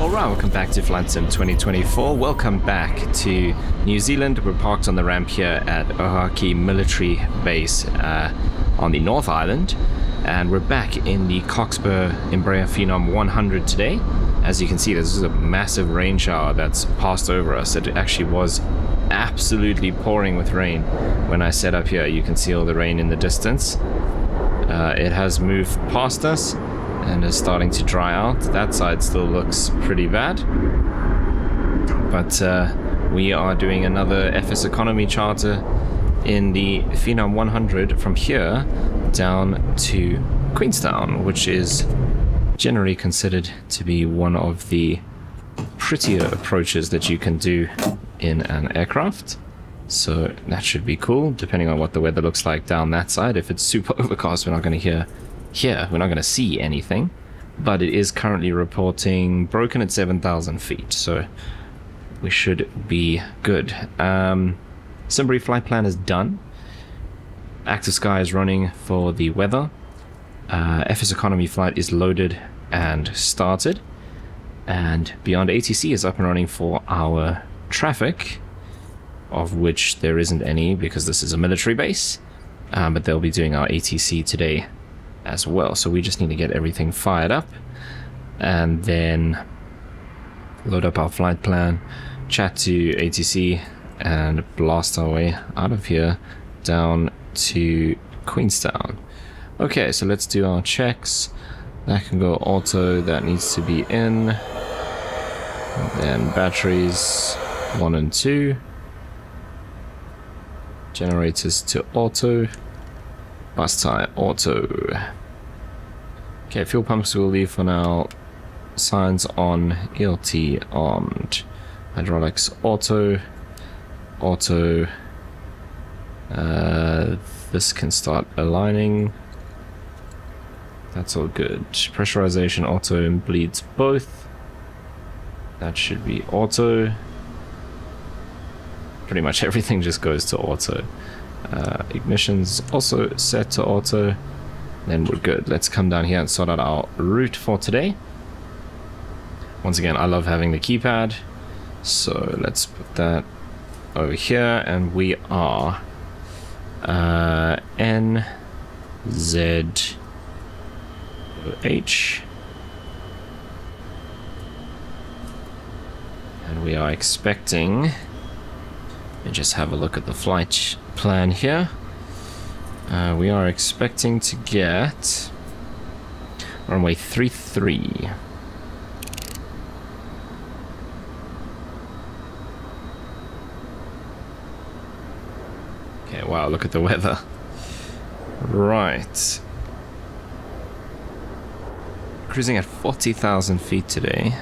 Alright, welcome back to Flight Sim 2024. Welcome back to New Zealand. We're parked on the ramp here at Ohakea military base on the North Island. And we're back in the Cockspur Phenom 100 today. As you can see, this is a massive rain shower that's passed over us. It actually was absolutely pouring with rain when I set up here. You can see all the rain in the distance. It has moved past us and is starting to dry out. That side still looks pretty bad, but we are doing another FSEconomy charter in the Phenom 100 from here down to Queenstown, which is generally considered to be one of the prettier approaches that you can do in an aircraft. So that should be cool, depending on what the weather looks like down that side. If it's super overcast, we're not going to we're not going to see anything, but it is currently reporting broken at 7,000 feet, so we should be good. Simbury flight plan is done. Active Sky is running for the weather. FSEconomy flight is loaded and started, and Beyond ATC is up and running for our traffic, of which there isn't any because this is a military base, but they'll be doing our ATC today as well. So we just need to get everything fired up and then load up our flight plan, chat to ATC, and blast our way out of here down to Queenstown. Okay, so let's do our checks. That can go auto, that needs to be in. Then batteries 1 and 2. Generators to auto. Bus tie auto. Okay, fuel pumps will leave for now. Signs on, ELT armed. Hydraulics auto. Auto. This can start aligning. That's all good. Pressurization auto and bleeds both. That should be auto. Pretty much everything just goes to auto. Ignition's also set to auto. Then we're good. Let's come down here and sort out our route for today. Once again, I love having the keypad, so let's put that over here, and we are NZOH, and we are expecting, let me just have a look at the flight plan here. We are expecting to get runway 33. Okay, wow, look at the weather. Right. Cruising at 40,000 feet today.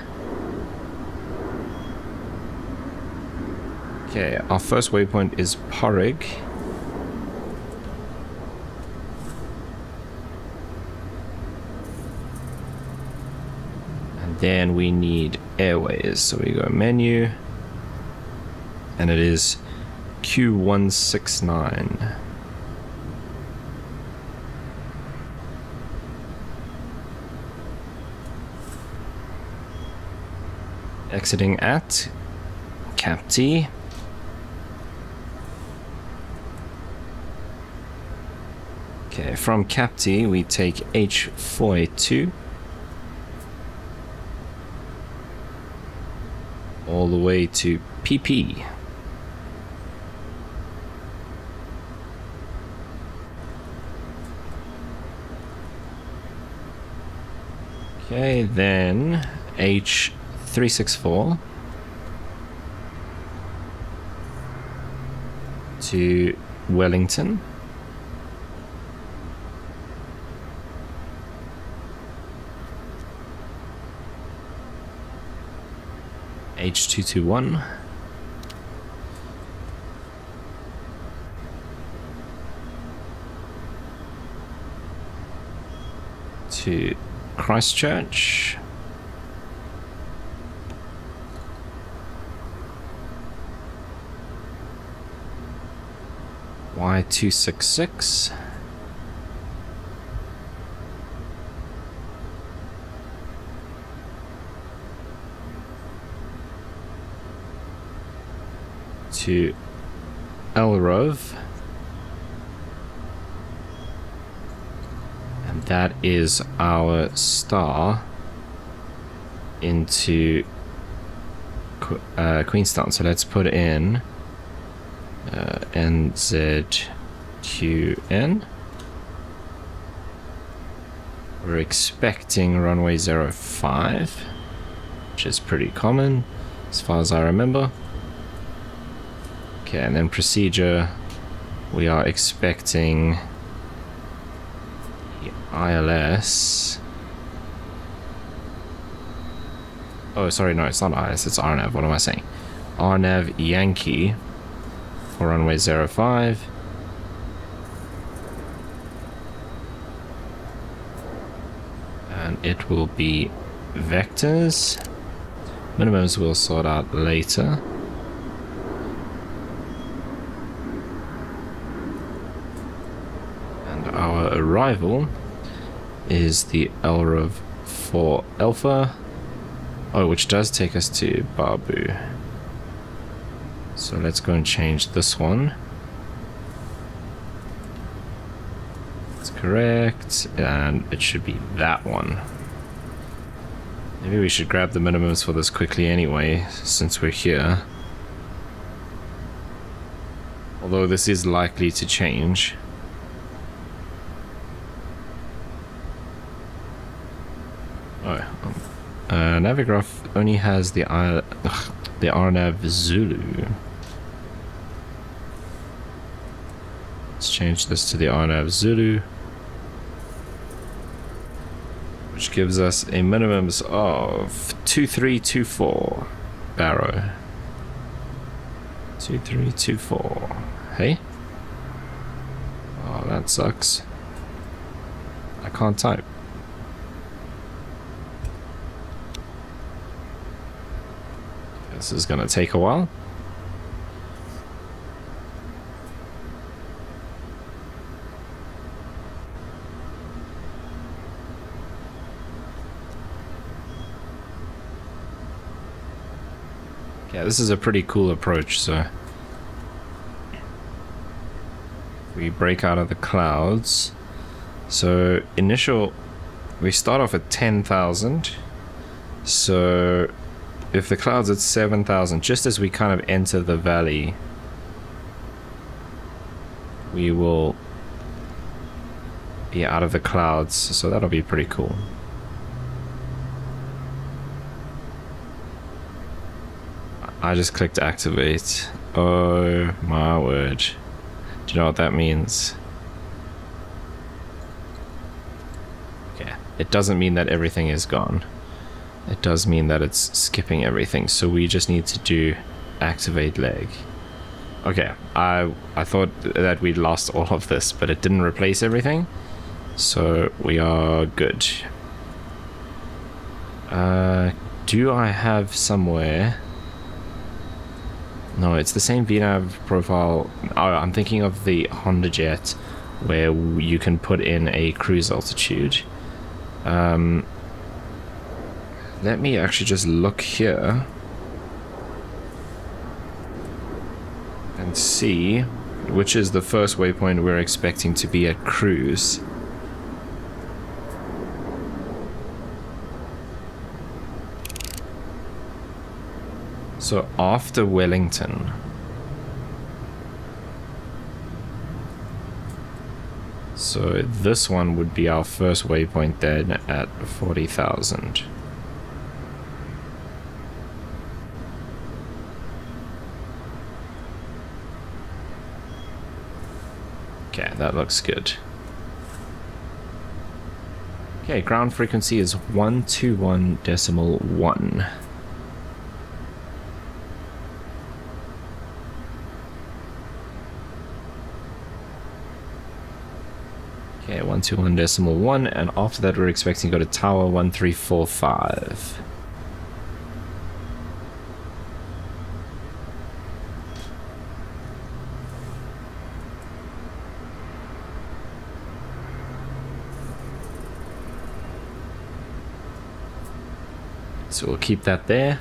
Okay, our first waypoint is Porrig. And then we need airways, so we go menu, and it is Q169. Exiting at Cap T. Okay, from Cap T we take H482 all the way to PP. Okay, then H364 to Wellington. H221 to Christchurch. Y266 to LROV. And that is our star into Queenstown. So let's put in NZQN. We're expecting runway 05, which is pretty common as far as I remember. Okay, and then procedure, we are expecting the ILS. Oh, sorry, no, it's not ILS, it's RNAV. What am I saying? RNAV Yankee for runway 05. And it will be vectors. Minimums we'll sort out later. And our arrival is the LROV 4 Alpha. Oh, which does take us to Babu. So let's go and change this one. That's correct, and it should be that one. Maybe we should grab the minimums for this quickly anyway, since we're here. Although this is likely to change. Oh, Navigraph only has the RNAV Zulu. Let's change this to the RNAV Zulu, which gives us a minimums of 2324 Barrow. 2324. Hey? Oh, that sucks. I can't type. This is gonna take a while. Yeah, this is a pretty cool approach, so we break out of the clouds. So we start off at 10,000. So if the cloud's at 7,000, just as we kind of enter the valley, we will be out of the clouds, so that'll be pretty cool. I just clicked activate. Oh my word. Do you know what that means? Okay, it doesn't mean that everything is gone. It does mean that it's skipping everything, so we just need to do activate leg. Okay, I thought that we'd lost all of this, but it didn't replace everything, so we are good. Do I have somewhere? No, it's the same VNAV profile. Oh, I'm thinking of the Honda Jet, where you can put in a cruise altitude. Let me actually just look here and see which is the first waypoint we're expecting to be at cruise. So after Wellington. So this one would be our first waypoint then at 40,000. Okay, that looks good. Okay, ground frequency is 121.1. Okay, 121.1, and after that we're expecting to go to tower 1345. So we'll keep that there.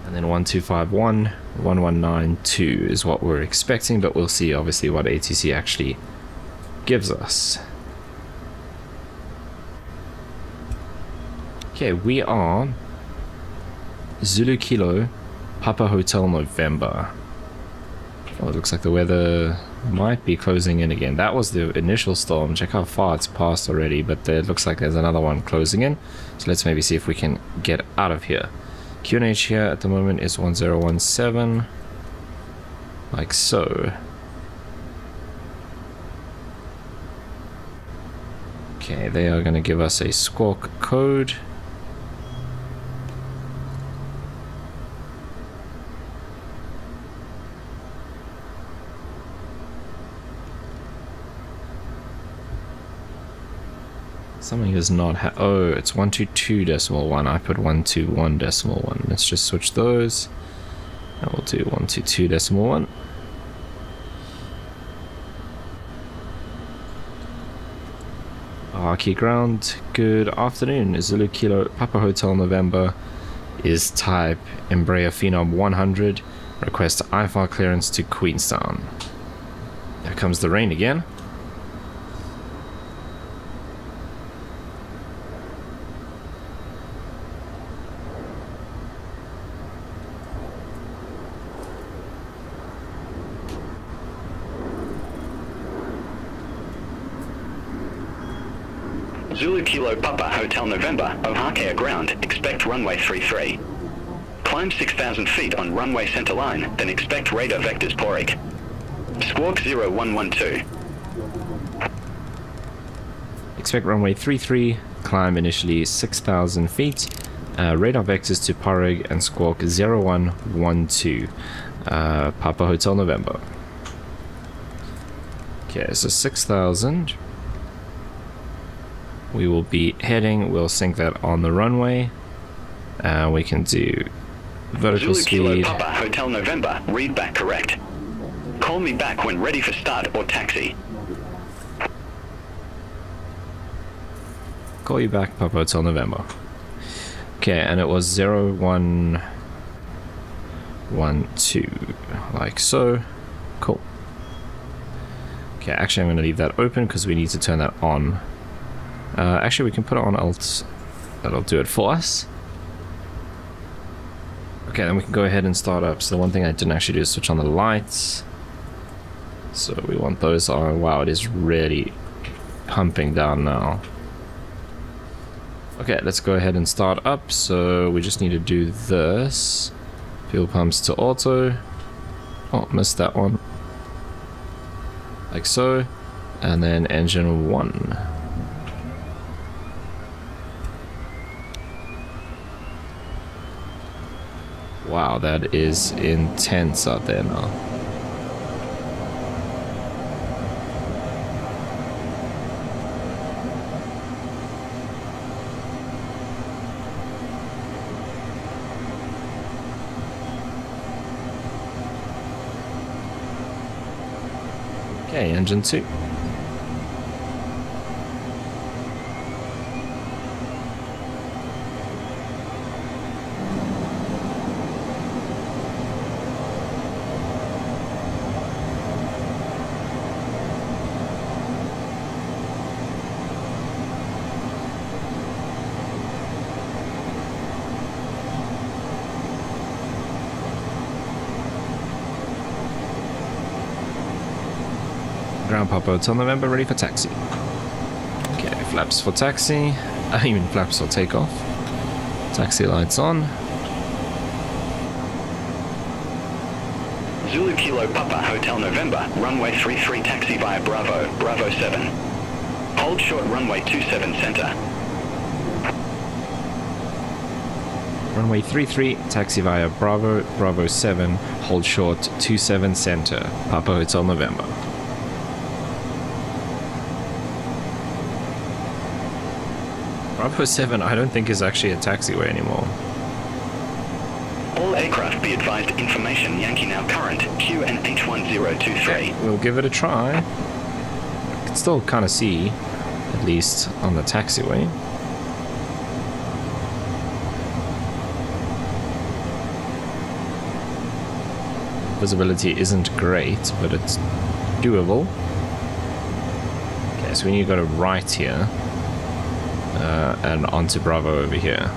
And then 1251, 1192 is what we're expecting, but we'll see obviously what ATC actually gives us. Okay, we are Zulu Kilo, Papa Hotel November. Oh, it looks like the weather might be closing in again. That was the initial storm. Check how far it's passed already, but it looks like there's another one closing in. So let's maybe see if we can get out of here. QNH here at the moment is 1017, like so. Okay, they are going to give us a squawk code. Something is not oh, it's 122.1. I put 121.1. Let's just switch those. And we'll do 122.1. Ohakea ground. Good afternoon. Zulu Kilo Papa Hotel November is type Embraer Phenom 100. Request IFR clearance to Queenstown. There comes the rain again. Zulu Kilo Papa Hotel November, Ohakea ground, expect runway 33. Climb 6,000 feet on runway center line, then expect radar vectors Porik. Squawk 0112. Expect runway 33, climb initially 6,000 feet, radar vectors to Porig and squawk 0112. Papa Hotel November. Okay, so 6,000. We will be heading, we'll sync that on the runway. We can do vertical Zulu speed. Kilo Papa Hotel November, read back correct. Call me back when ready for start or taxi. Call you back, Papa Hotel November. Okay, and it was 0112, like so. Cool. Okay, actually I'm going to leave that open because we need to turn that on. Actually, we can put it on alt. That'll do it for us. Okay, then we can go ahead and start up. So the one thing I didn't actually do is switch on the lights. So we want those on. Wow, it is really humping down now. Okay, let's go ahead and start up. So we just need to do this. Fuel pumps to auto. Oh, missed that one. Like so. And then engine 1. Wow, that is intense out there now. Okay, engine 2. Ground Papa Hotel November, ready for taxi. Okay, flaps for taxi. I mean flaps for takeoff. Taxi lights on. Zulu Kilo Papa Hotel November, runway 33 taxi via Bravo, Bravo 7. Hold short runway 27 center. Runway 33, taxi via Bravo, Bravo 7, hold short 27 center, Papa Hotel November. Bravo 7 I don't think is actually a taxiway anymore. All aircraft be advised information Yankee now current, QNH1023. Okay, we'll give it a try. I can still kind of see, at least on the taxiway. Visibility isn't great, but it's doable. Okay, so we need to go to right here. And onto Bravo over here.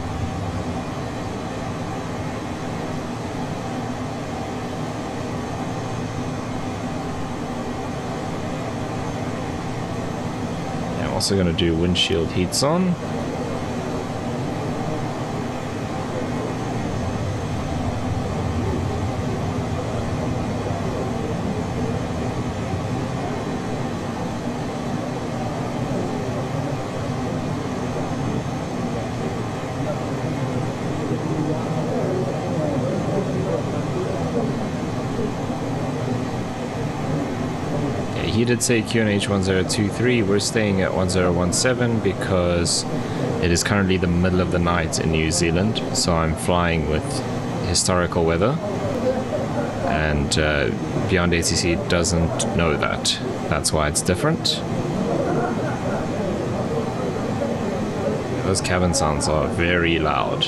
Yeah, I'm also going to do windshield heats on. He did say QNH 1023. We're staying at 1017 because it is currently the middle of the night in New Zealand, so I'm flying with historical weather, and Beyond ATC doesn't know that. That's why it's different. Those cabin sounds are very loud.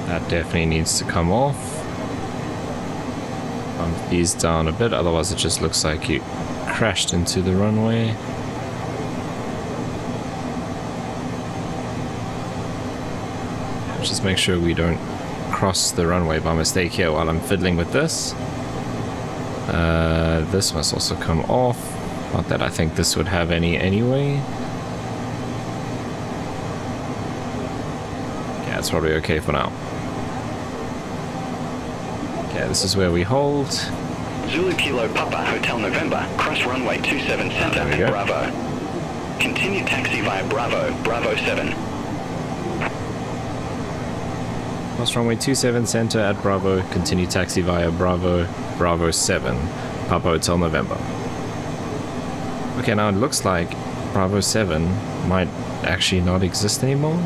That definitely needs to come off. Bump these down a bit, otherwise it just looks like you crashed into the runway. Just make sure we don't cross the runway by mistake here while I'm fiddling with this. This must also come off. Not that I think this would have any anyway. Yeah, it's probably okay for now. Okay, this is where we hold. Zulu Kilo Papa Hotel November, cross runway 27 center and Bravo. Continue taxi via Bravo, Bravo 7. Cross runway 27 center at Bravo, continue taxi via Bravo, Bravo 7, Papa Hotel November. Okay, now it looks like Bravo 7 might actually not exist anymore.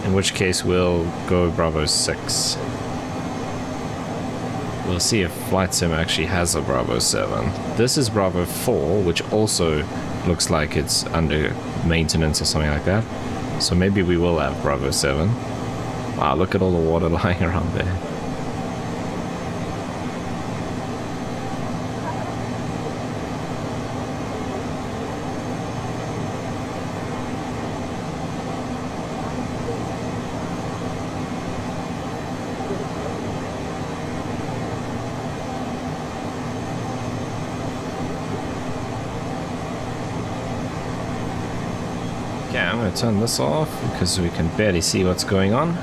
In which case we'll go Bravo 6. We'll see if Flight Sim actually has a Bravo 7. This is Bravo 4, which also looks like it's under maintenance or something like that. So maybe we will have Bravo 7. Wow, look at all the water lying around there. Okay, I'm going to turn this off because we can barely see what's going on.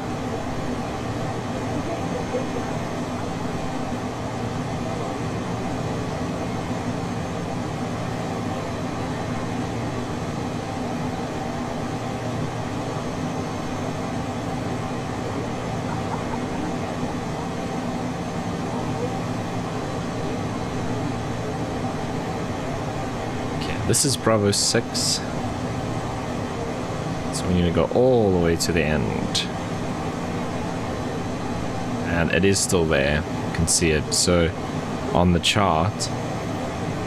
Okay, this is Bravo 6. We need to go all the way to the end. And it is still there. You can see it. So on the chart,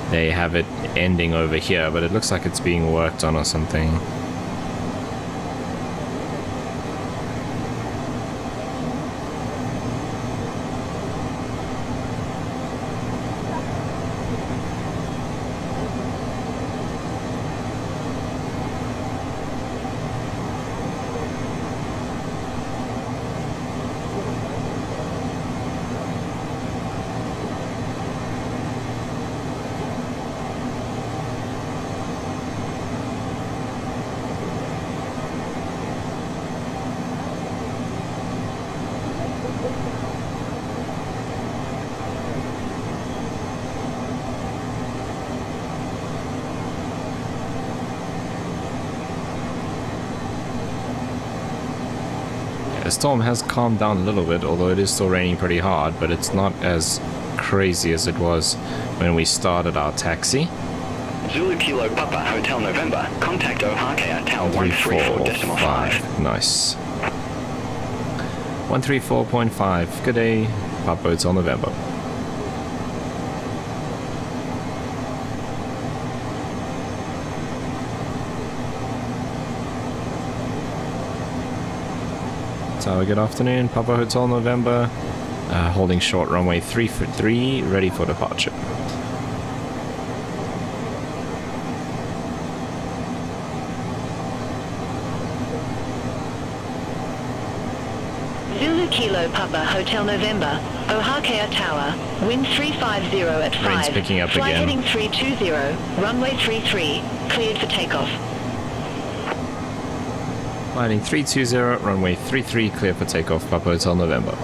they have it ending over here, but it looks like it's being worked on or something. The storm has calmed down a little bit, although it is still raining pretty hard, but it's not as crazy as it was when we started our taxi. Zulu Kilo Papa Hotel November, contact Ohakea Tower 134.5. Nice. 134.5, good day. Papa Hotel November. Tower, good afternoon. Papa Hotel November. Holding short runway 3 ready for departure. Zulu Kilo Papa Hotel November, Ohakea Tower, wind 350 at 5. Rain's picking up Flight again. heading 320, runway 33, cleared for takeoff. Flighting 320, runway 33, clear for takeoff, Papa Hotel November.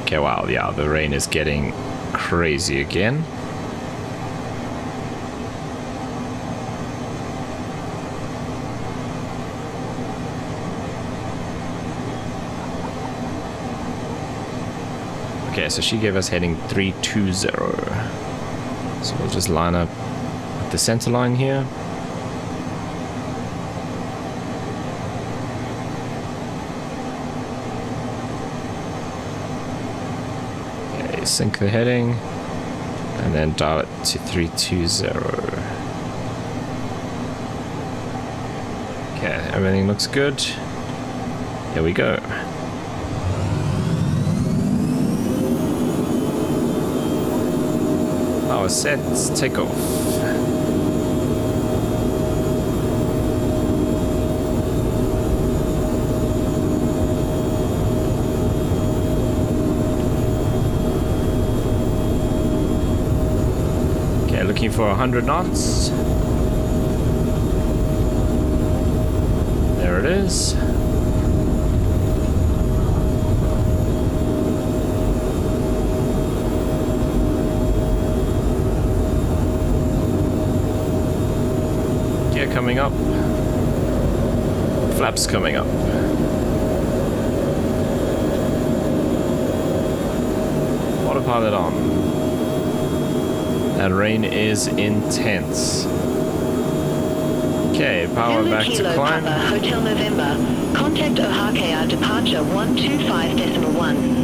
Okay, wow, yeah, the rain is getting crazy again. Okay, so she gave us heading 320. So we'll just line up at the center line here. Okay, sync the heading and then dial it to 320. Okay, everything looks good. Here we go. Power set, takeoff. Okay, looking for 100 knots. There it is. Coming up. Flaps coming up. Autopilot on. That rain is intense. Okay, power Zulu back to Kilo climb. Papa Hotel November, contact Ohakea departure 125.1.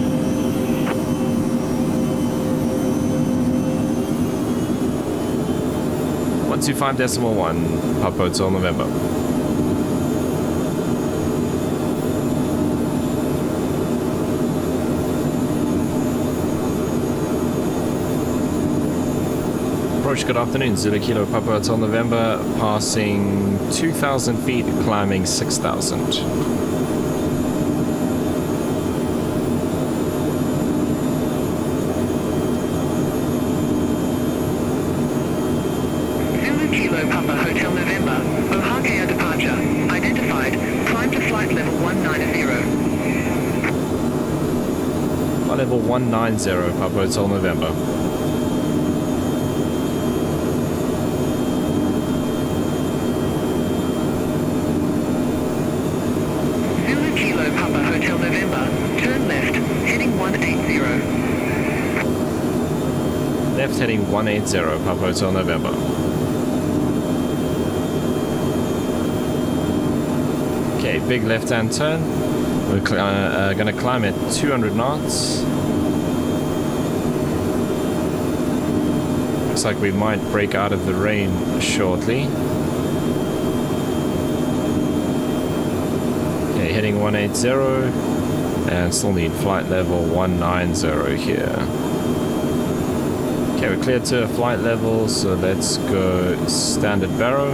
125.1, Papa Hotel November. Approach, good afternoon. Zulu Kilo Papa Hotel November, passing 2,000 feet, climbing 6,000. Level 190, Papa Hotel November. Zulu Kilo Papa Hotel November, turn left, heading 180. Left heading 180, Papa Hotel November. Okay, big left-hand turn. We're going to climb at 200 knots. Looks like we might break out of the rain shortly. Okay, heading 180 and still need flight level 190 here. Okay, we're cleared to a flight level, so let's go standard barrow.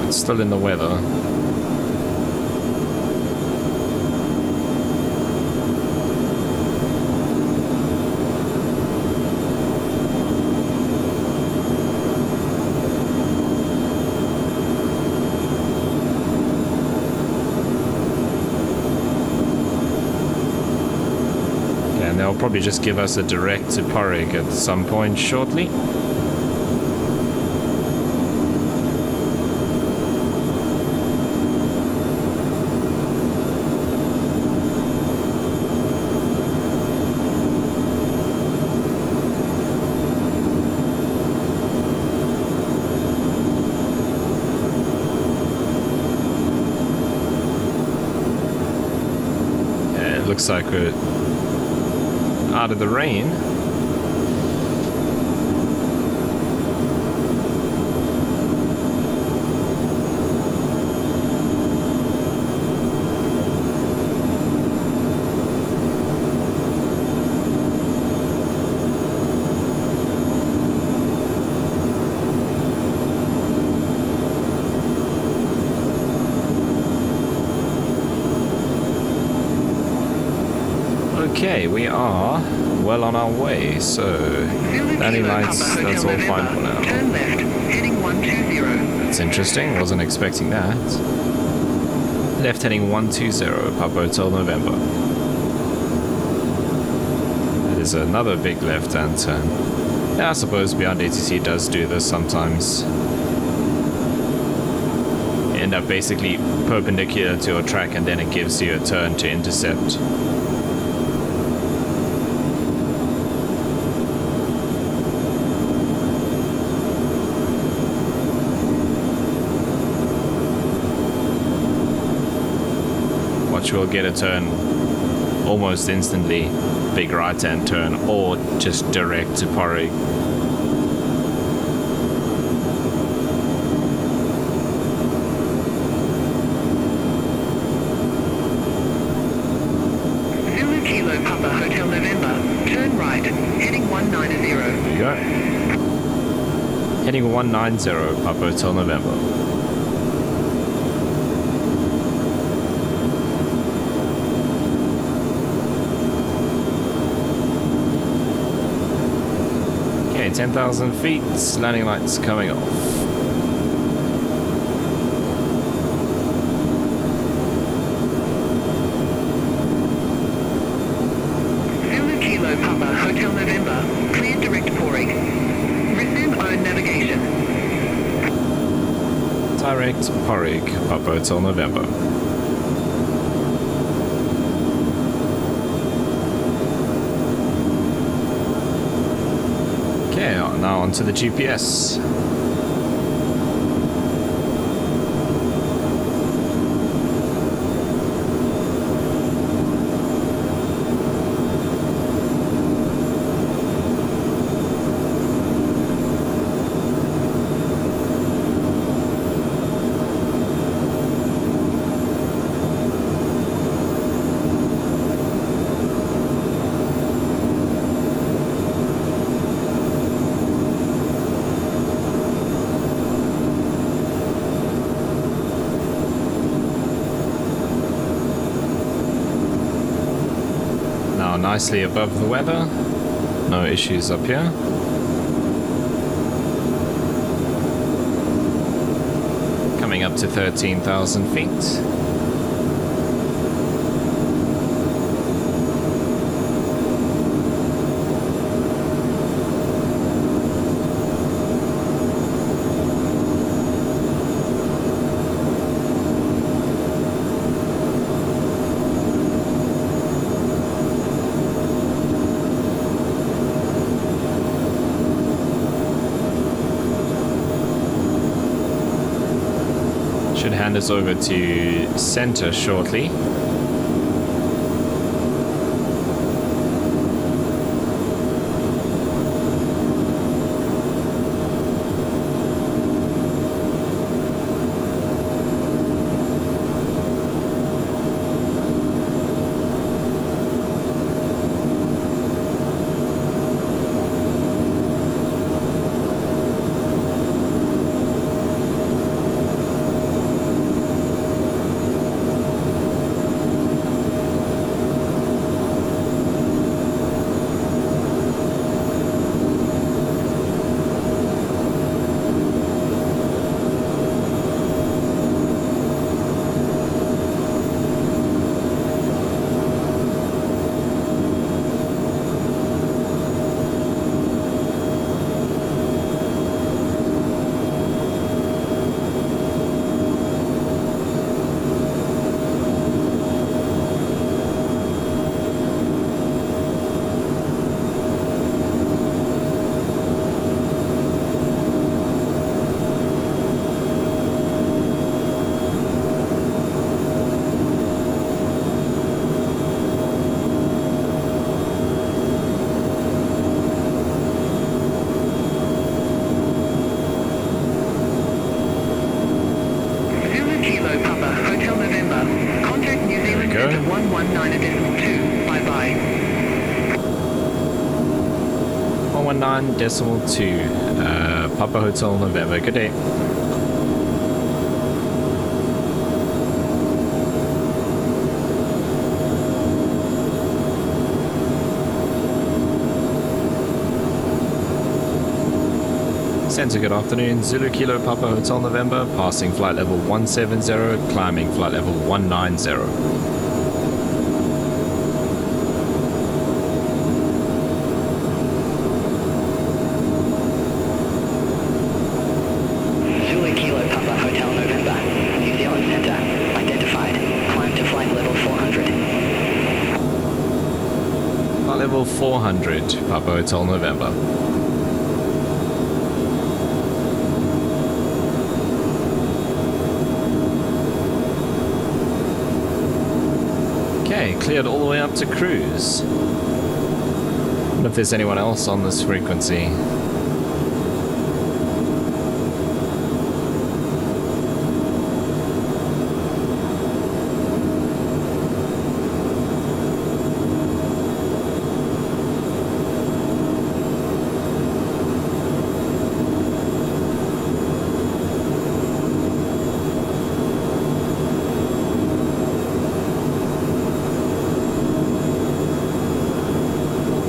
It's still in the weather. They'll probably just give us a direct to Porrig at some point shortly. looks like we're out of the rain. Okay, we are well on our way, so landing lights, that's all fine for now. Turn left, heading 120. That's interesting, wasn't expecting that. Left heading 120, Papa Hotel November. That is another big left-hand turn. Yeah, I suppose Beyond ATC does do this sometimes. You end up basically perpendicular to your track and then it gives you a turn to intercept. Will get a turn almost instantly, big right hand turn, or just direct to Porrig. Zulu Kilo Papa Hotel November, turn right, heading 190. There you go. Heading 190, Papa Hotel November. Okay, 10,000 feet, landing lights coming off. Zulu Kilo Papa Hotel November, clear direct Porrig. Resume own navigation. Direct Porrig, Papa Hotel November. Okay, now onto the GPS. Nicely above the weather, no issues up here. Coming up to 13,000 feet. Should hand us over to center shortly. 119.2. Papa Hotel November. Good day. Sensor, good afternoon. Zulu Kilo Papa Hotel November, passing flight level 170, climbing flight level 190. Zulu Kilo Papa Hotel November, New Zealand Centre, identified. Climb to flight level 400. Flight level 400, Papa Hotel November. Okay, cleared all the way up to cruise. I wonder if there's anyone else on this frequency.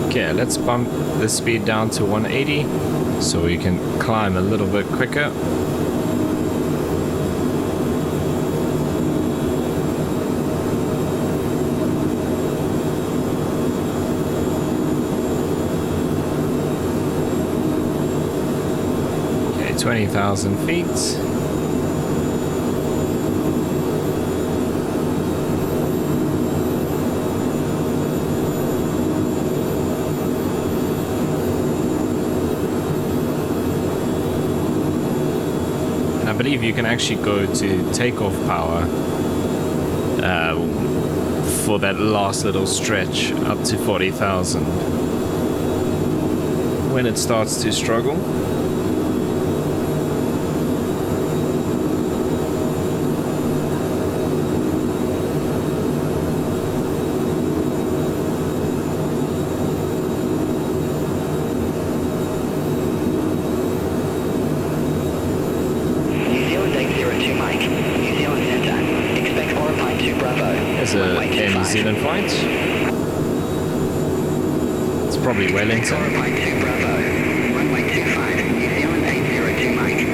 Okay, let's bump the speed down to 180 so we can climb a little bit quicker. Okay, 20,000 feet. I believe you can actually go to takeoff power for that last little stretch up to 40,000 when it starts to struggle. New Zealand flight. It's probably Wellington. Runway 2 Bravo, runway 25, New Zealand 802 Mike.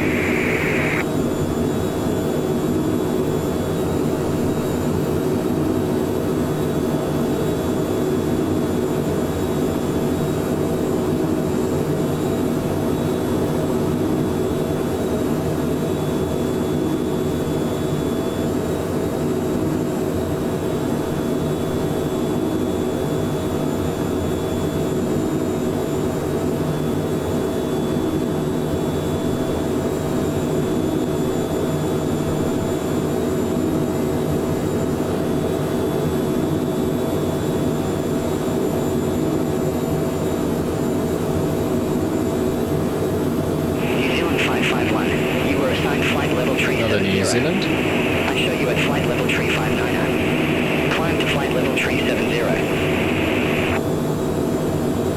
Zealand. I show you at flight level tree 590. Climb to flight level tree 70.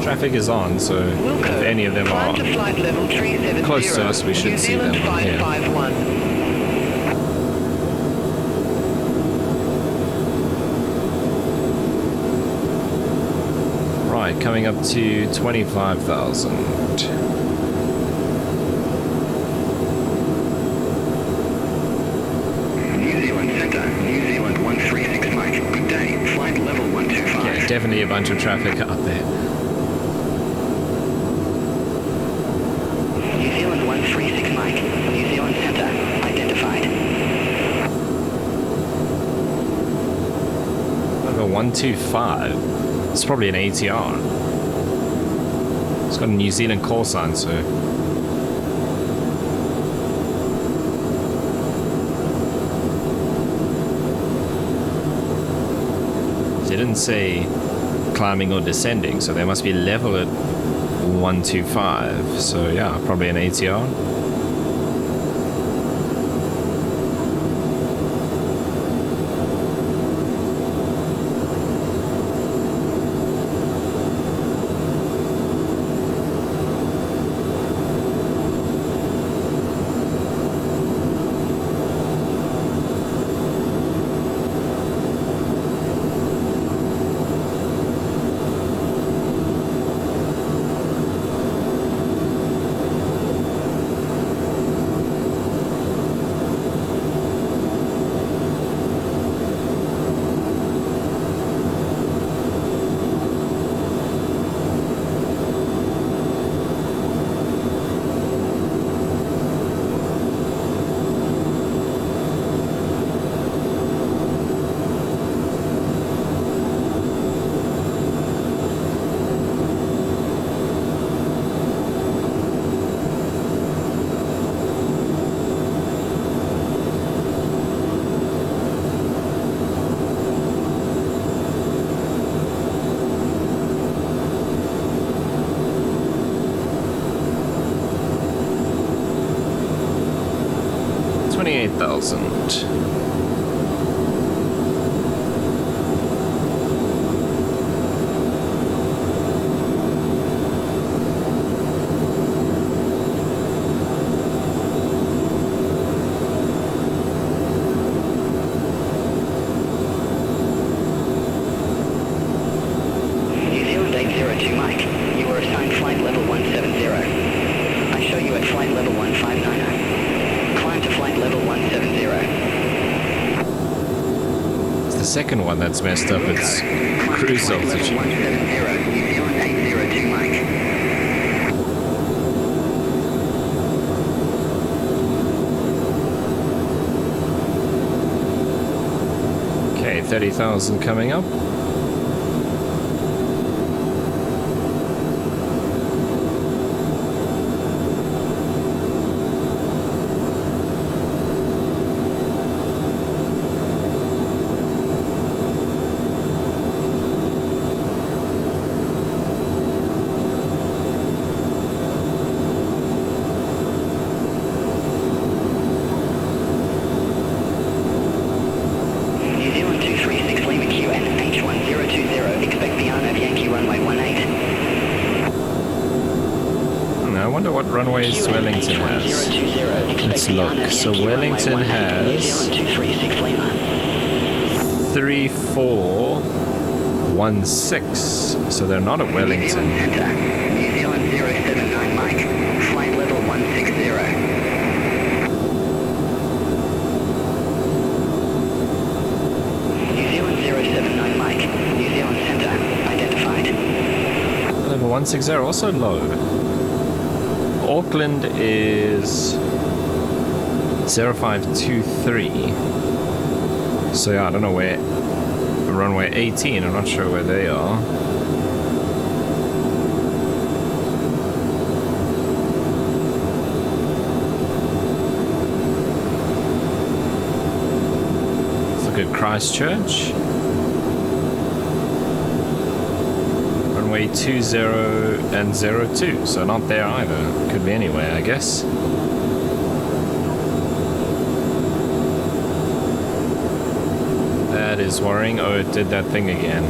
Traffic is on, so if any of them are to flight level tree 70. close to us, we should see them on here. 551. Right, coming up to 25,000. Definitely a bunch of traffic up there. New Zealand 136 Mike, New Zealand Centre, identified. Over 125. It's probably an ATR. It's got a New Zealand call sign, so. They didn't say climbing or descending, so they must be level at 125. So yeah, probably an ATR. 30,000. New Zealand 802 Mike, you were assigned flight level 170. I show you at flight level 1590. Climb to flight level 170. It's the second one that's messed up. It's cruise altitude. 170, New Zealand 802 Mike. Okay, 30,000 coming up. New Zealand 236 Lima QN H1020, expect the RNAV Yankee runway 18. I wonder what runways Wellington has. Let's look. So Wellington has 3416. So they're not at Wellington. New Zealand 079 Mike, flight level 160. New Zealand 079 Mike, New Zealand Centre, identified. Level 160 also low. Auckland is 0523. So yeah, I don't know where. Runway 18, I'm not sure where they are. Let's look at Christchurch. Runway 20 and 02, so not there either. Could be anywhere, I guess. That is worrying. Oh, it did that thing again.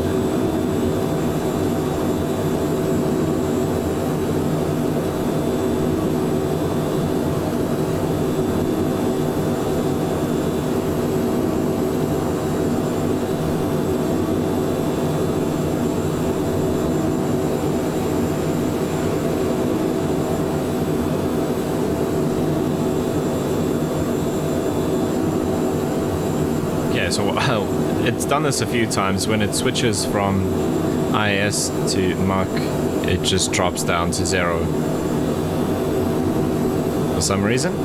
So it's done this a few times. When it switches from IS to Mach, it just drops down to 0 for some reason.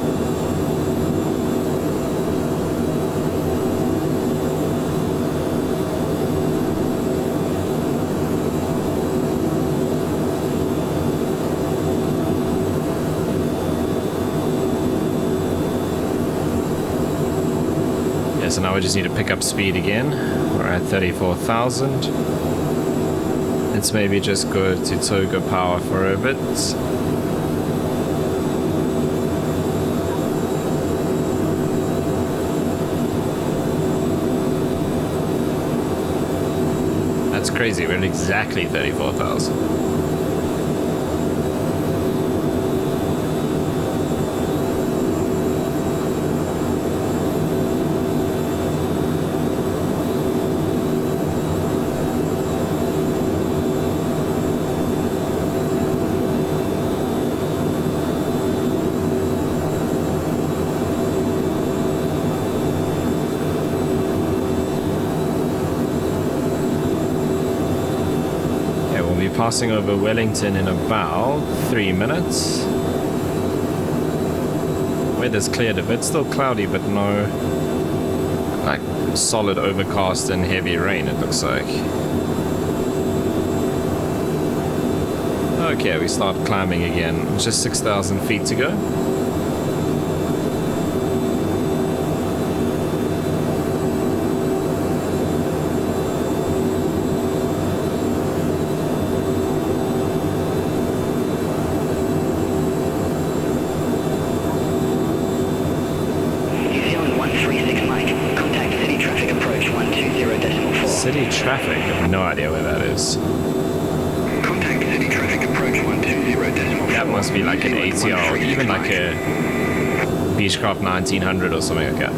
So now we just need to pick up speed again. We're at 34,000. Let's maybe just go to Toga Power for a bit. That's crazy, we're at exactly 34,000. Passing over Wellington in about 3 minutes. Weather's cleared a bit, still cloudy, but no like solid overcast and heavy rain, it looks like. Okay, we start climbing again. Just 6,000 feet to go. City traffic. I have no idea where that is. Contact city traffic approach 120.4. That must be like an ATR, or even like a Beechcraft 1900 or something like that.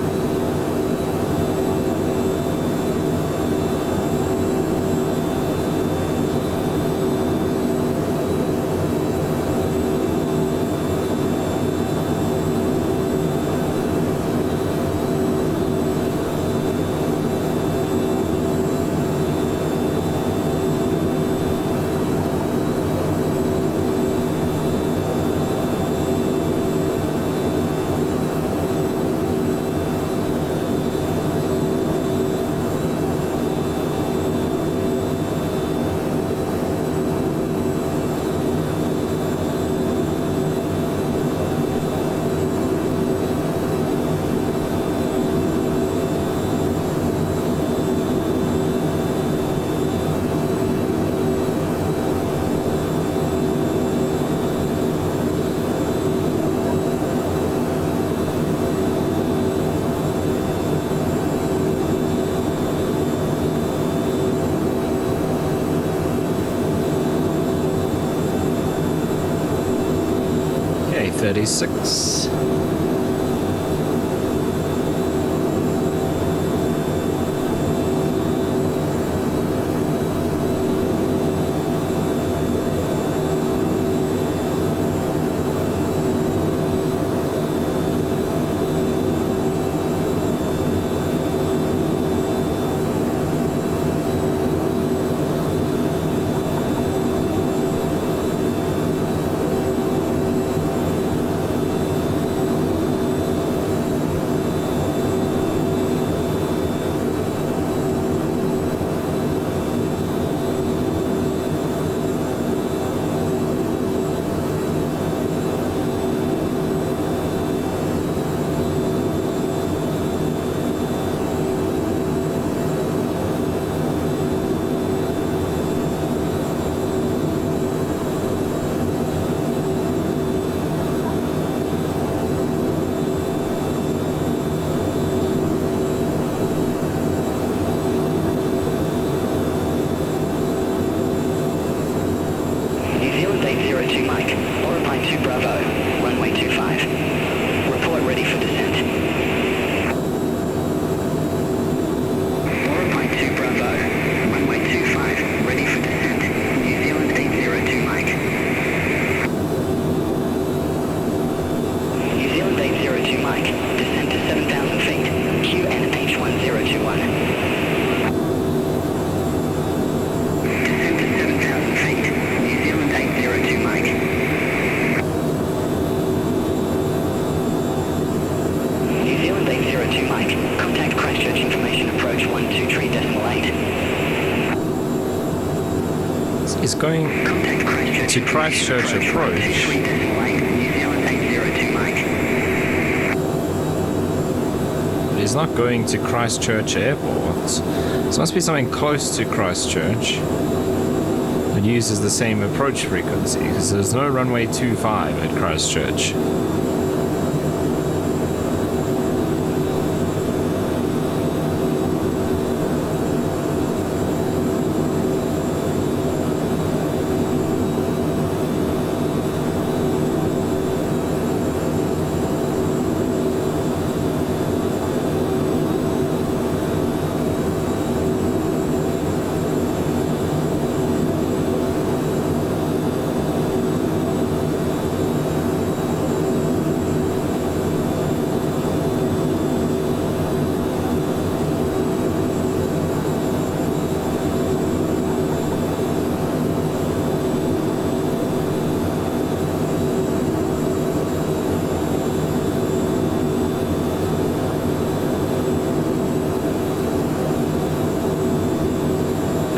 Okay, 36. Is going to Christchurch approach. But he's not going to Christchurch Airport. So it must be something close to Christchurch. It uses the same approach frequency because there's no runway 25 at Christchurch.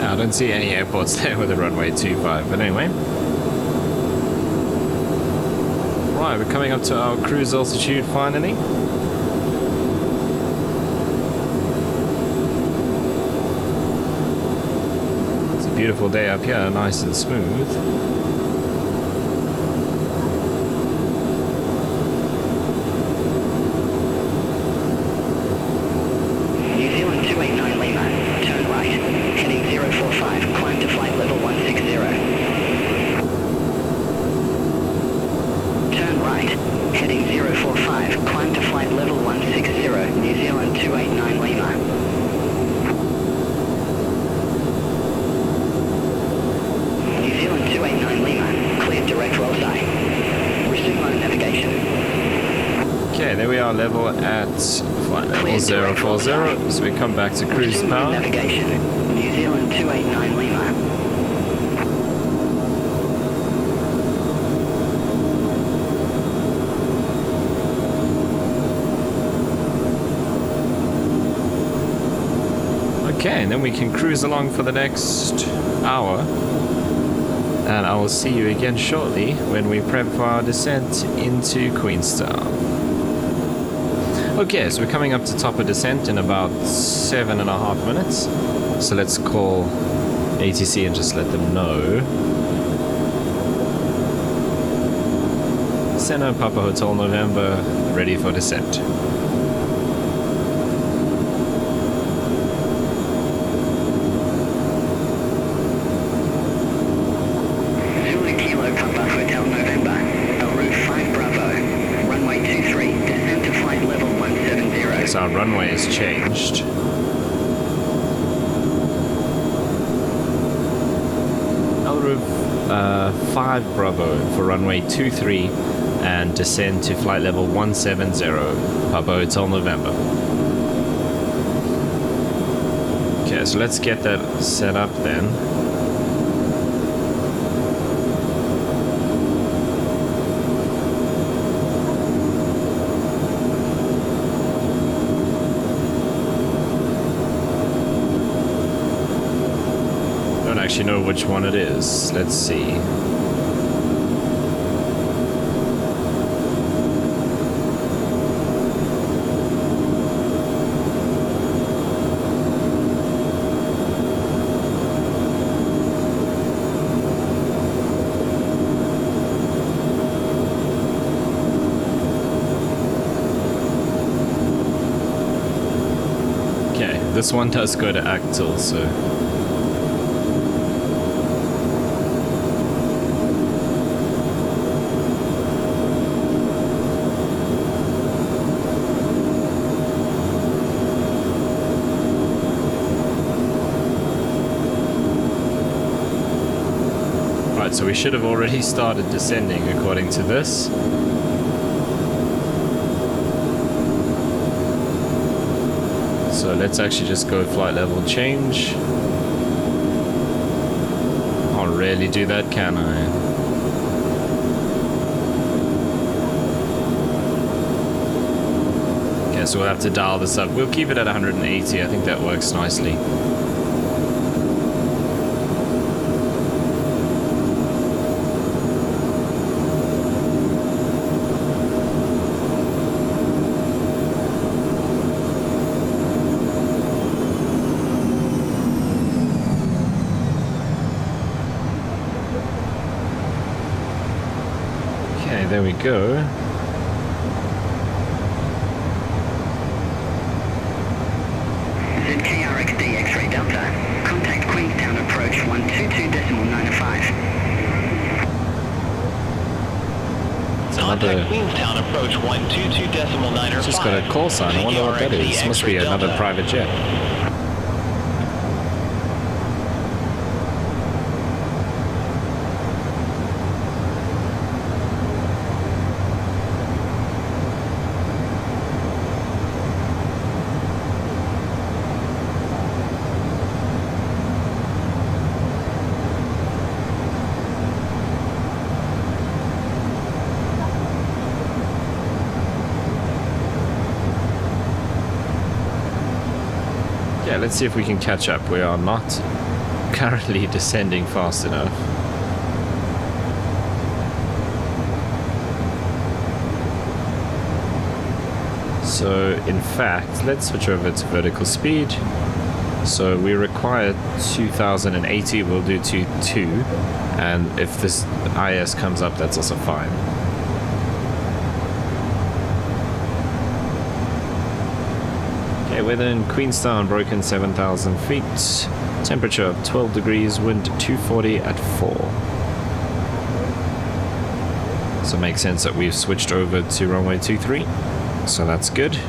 I don't see any airports there with a runway 25, but anyway. Right, we're coming up to our cruise altitude finally. It's a beautiful day up here, nice and smooth. New Zealand 289 Lima, turn right. 040, so we come back to cruise Resume power. navigation. New Zealand 289 Lima. Okay, and then we can cruise along for the next hour. And I will see you again shortly when we prep for our descent into Queenstown. Okay, so we're coming up to top of descent in about 7.5 minutes. So let's call ATC and just let them know. Center Papa Hotel November, ready for descent. Our runway has changed. AORUS 5 Bravo for runway 23 and descend to flight level 170, Papa Hotel November. Okay, so let's get that set up then. Actually know which one it is. Let's see. Okay, this one does go to Actil, so so we should have already started descending according to this. So let's actually just go flight level change. Can't really do that, can I? Okay, so we'll have to dial this up. We'll keep it at 180. I think that works nicely. There we go. ZKRXD X-ray Delta. Contact Queenstown approach 122.905. Another Queenstown approach 122.905. just got a call sign. I wonder what that is. Must be another private jet. Yeah, let's see if we can catch up. We are not currently descending fast enough. So, in fact, let's switch over to vertical speed. So we require 2080, we'll do 22, and if this IS comes up, that's also fine. Okay, weather in Queenstown, broken 7,000 feet, temperature of 12 degrees, wind 240 at 4. So it makes sense that we've switched over to runway 23, so that's good.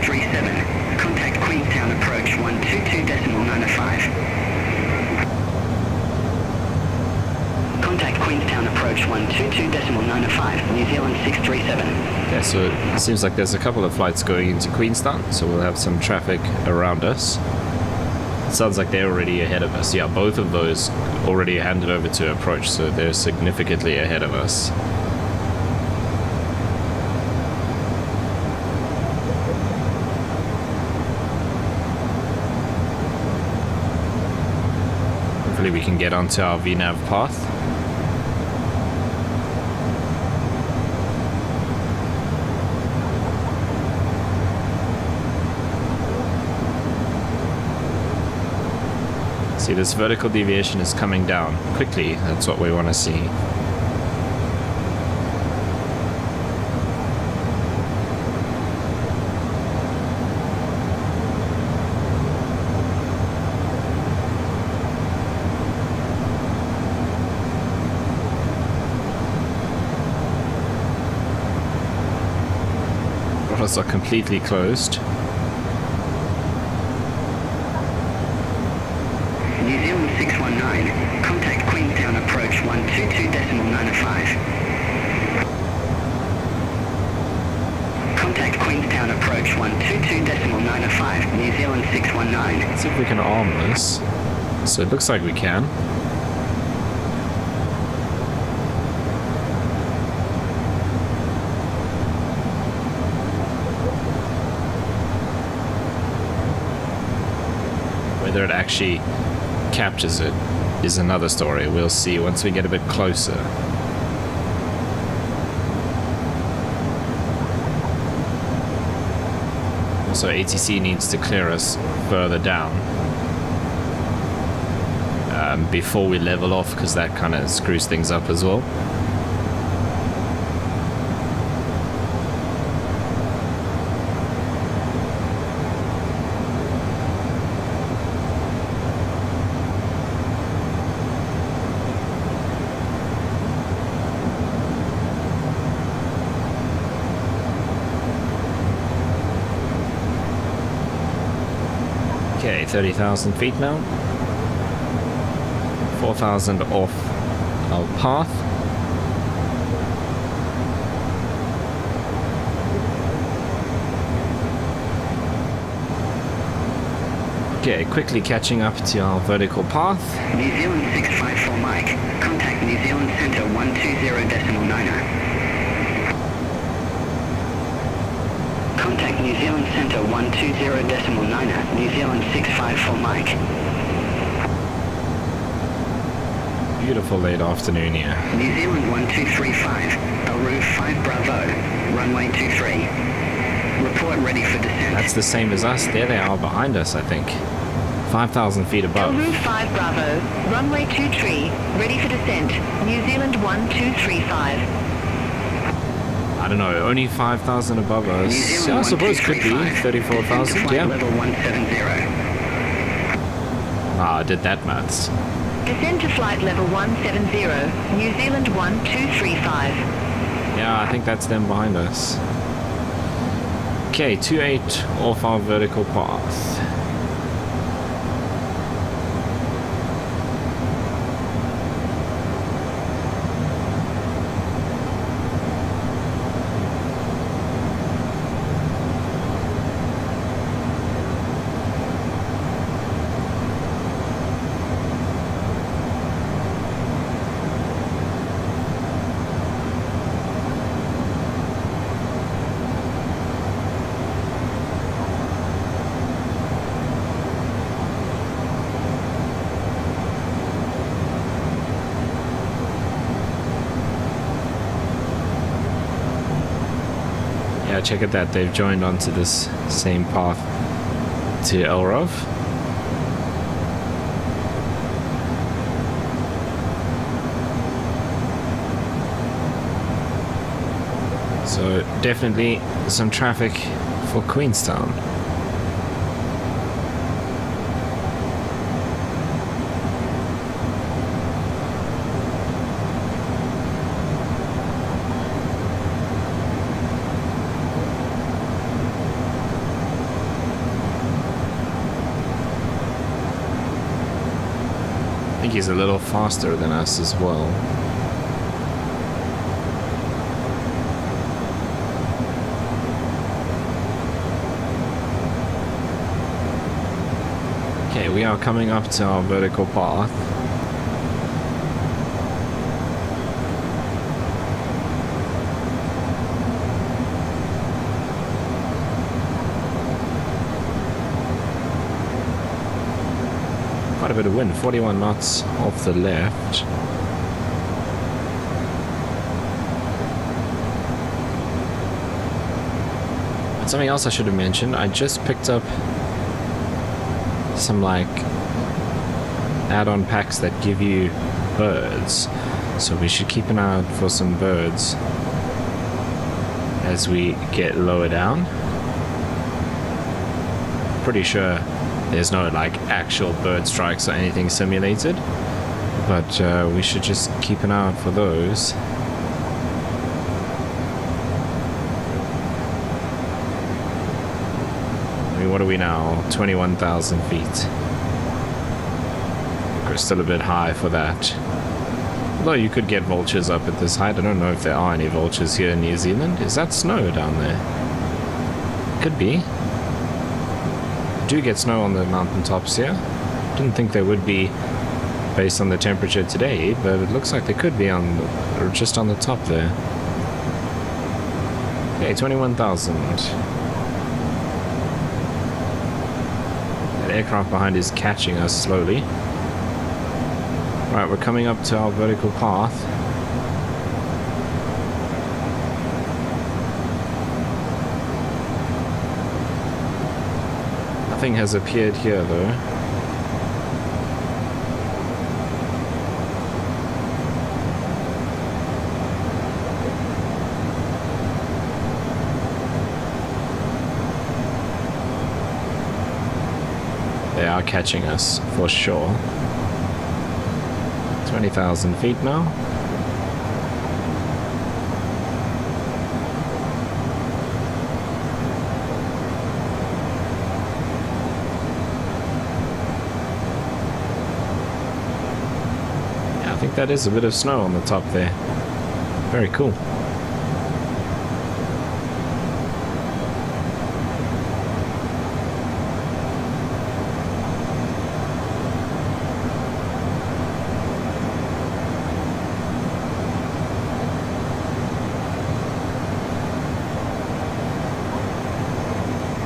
0637. Contact Queenstown approach 122.905. Contact Queenstown approach 122.905, New Zealand 637. Okay, so it seems like there's a couple of flights going into Queenstown, so we'll have some traffic around us. It sounds like they're already ahead of us. Yeah, both of those already handed over to approach, so they're significantly ahead of us. Hopefully we can get onto our VNAV path. See, this vertical deviation is coming down quickly. That's what we want to see. Throttles are completely closed. New Zealand 619, contact Queenstown approach 122.905. Contact Queenstown approach 122.905, New Zealand 619. Let's see if we can arm this. So it looks like we can. Whether it actually captures it is another story. We'll see once we get a bit closer. Also, ATC needs to clear us further down before we level off, because that kind of screws things up as well. Okay, 30,000 feet now. 4,000 off our path. Okay, quickly catching up to our vertical path. New Zealand 654 Mike, contact New Zealand Centre 120.9er. Contact New Zealand Centre 120.9er, New Zealand 654 Mike. Beautiful late afternoon here. New Zealand 1235, AORUS 5 Bravo, runway 23. Report ready for descent. That's the same as us. There they are behind us, I think. 5,000 feet above. AORUS 5 Bravo, runway 23, ready for descent, New Zealand 1235. I don't know, only 5,000 above us. New Zealand I suppose it could be 34,000, yeah. Level 170. Ah, I did that maths. Descend to flight level 170, New Zealand 1235. Yeah, I think that's them behind us. Okay, 28 off our vertical path. Yeah, check at that. They've joined onto this same path to AORUS. So definitely some traffic for Queenstown. think he's a little faster than us as well. Okay, we are coming up to our vertical path. Quite a bit of wind, 41 knots off the left. And something else I should have mentioned, I just picked up some like add-on packs that give you birds, so we should keep an eye out for some birds as we get lower down. Pretty sure there's no like actual bird strikes or anything simulated, but we should just keep an eye out for those. I mean, what are we now? 21,000 feet. We're still a bit high for that. Although you could get vultures up at this height. I don't know if there are any vultures here in New Zealand. Is that snow down there? Could be. Do get snow on the mountaintops here. Didn't think there would be based on the temperature today, but it looks like they could be on or just on the top there. Okay, 21,000. That aircraft behind is catching us slowly. Right, we're coming up to our vertical path. Nothing has appeared here though. They are catching us for sure. 20,000 feet now. I think that is a bit of snow on the top there. Very cool.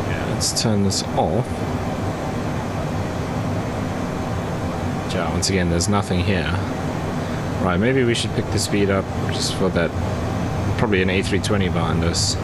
Yeah, let's turn this off. Yeah, once again, there's nothing here. Right, maybe we should pick the speed up just for that. Probably an A320 behind us.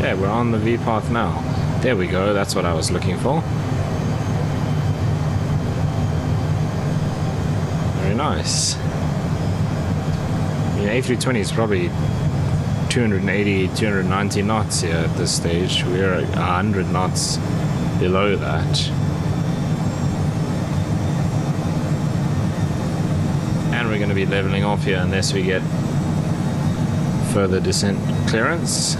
Okay, we're on the V path now. There we go, that's what I was looking for. Very nice. The A320 is probably 280, 290 knots here at this stage. We're 100 knots below that. And we're going to be leveling off here unless we get further descent clearance.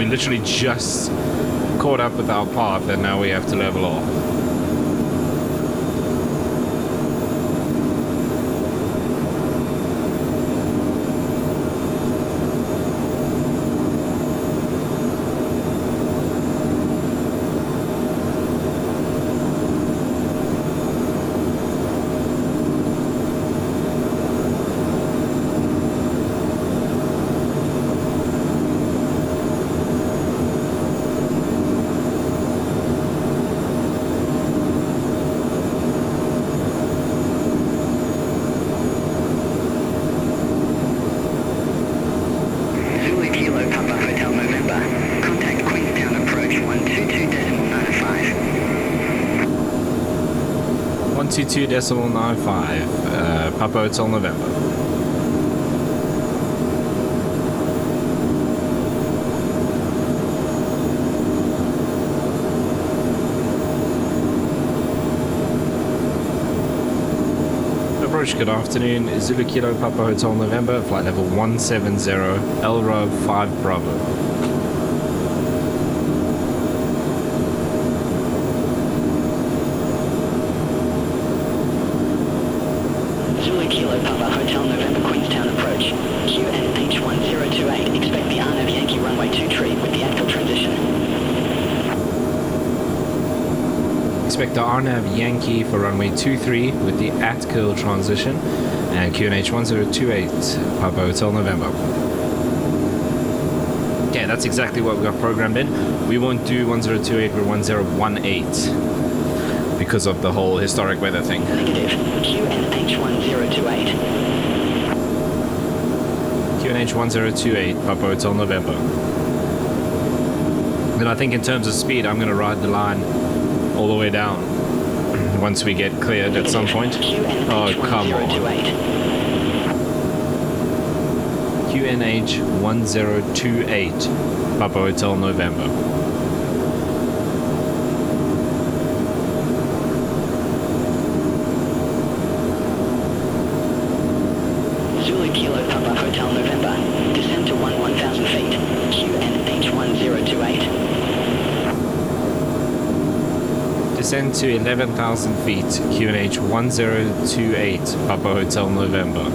literally just caught up with our path and now we have to level off. Zulu Kilo Papa Hotel November. Contact Queenstown approach 122.95. 122.95, Papa Hotel November. Approach, good afternoon. Zulu Kilo Papa Hotel November, flight level 170, Elro 5 Bravo. Zulu Kilo Papa Hotel November Queenstown approach. QNH1028. Expect the RNAV Yankee runway 23 with the actual transition. Expect the RNAV Yankee for runway 23 with the at-curl transition and QNH 1028, Papa Hotel November. Okay, that's exactly what we got programmed in. We won't do 1028 or 1018 because of the whole historic weather thing. Negative. QNH1028. QNH 1028, Papa Hotel November. Then I think in terms of speed, I'm going to ride the line all the way down once we get cleared at some point. Oh, come on. QNH 1028, Papa Hotel November. Zulu Kilo Papa Hotel November. Descend to 11,000 feet. QNH 1028. Descend to 11,000 feet, QNH 1028, Papa Hotel November.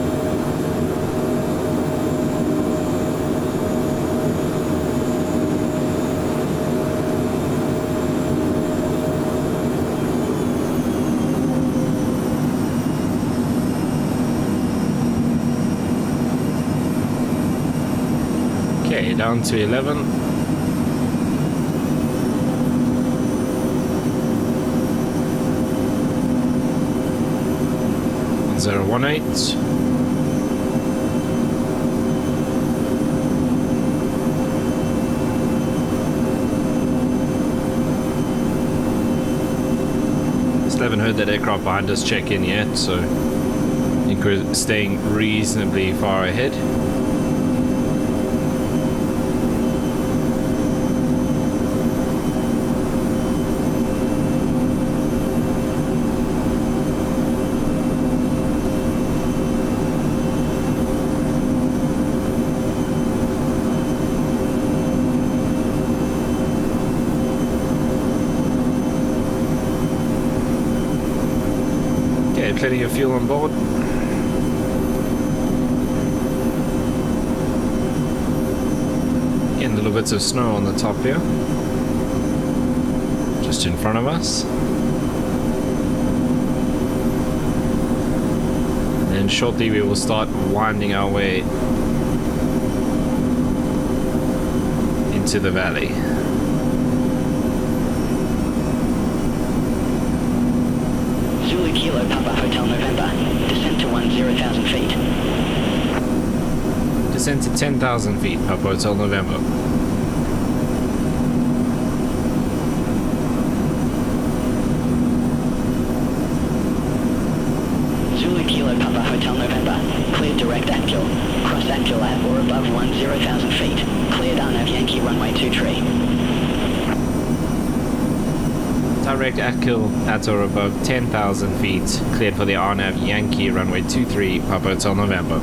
Okay, down to 11. 1018. Still haven't heard that aircraft behind us check in yet, so I think we're staying reasonably far ahead. Plenty of fuel on board. Getting little bits of snow on the top here, just in front of us. And then shortly we will start winding our way into the valley. Zulu Kilo Papa Hotel November. Descend to 10,000 feet. Descend to 10,000 feet, Papa Hotel November. Zulu Kilo Papa Hotel November. Cleared direct actual. Cross actual at or above 10,000 feet. Cleared RNAV Yankee runway 23. Direct at-kill at or above 10,000 feet. Cleared for the RNAV Yankee runway 23, Papa Hotel November.